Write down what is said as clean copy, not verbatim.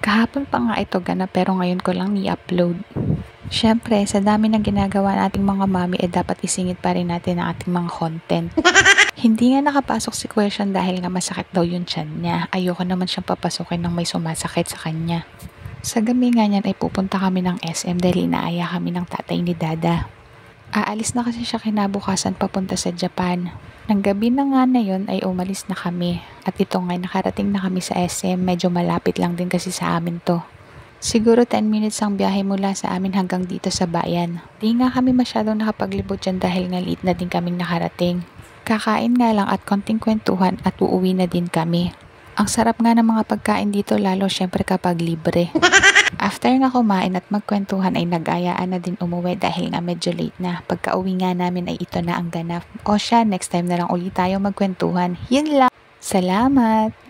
Kahapon pa nga ito ganap pero ngayon ko lang ni-upload. Siyempre, sa dami ng ginagawa nating mga mami, dapat isingit pa rin natin ang ating mga content. Hindi nga nakapasok si Question dahil nga masakit daw yung tiyan niya. Ayoko naman siyang papasukin ng may sumasakit sa kanya. Sa gabi nga niyan ay pupunta kami ng SM dahil inaaya kami ng tatay ni Dada. Aalis na kasi siya kinabukasan papunta sa Japan. Nang gabi na nga na yun ay umalis na kami. At ito nga nakarating na kami sa SM, medyo malapit lang din kasi sa amin to. Siguro 10 minutes ang biyahe mula sa amin hanggang dito sa bayan. Di nga kami masyadong nakapaglibot dyan dahil nga late na din kaming nakarating. Kakain nga lang at konting kwentuhan at uuwi na din kami. Ang sarap nga ng mga pagkain dito lalo syempre kapag libre. After nga kumain at magkwentuhan ay nag-ayaan na din umuwi dahil nga medyo late na. Pagka uwi nga namin ay ito na ang ganap. O siya, next time na lang ulit tayo magkwentuhan. Yun lang. Salamat!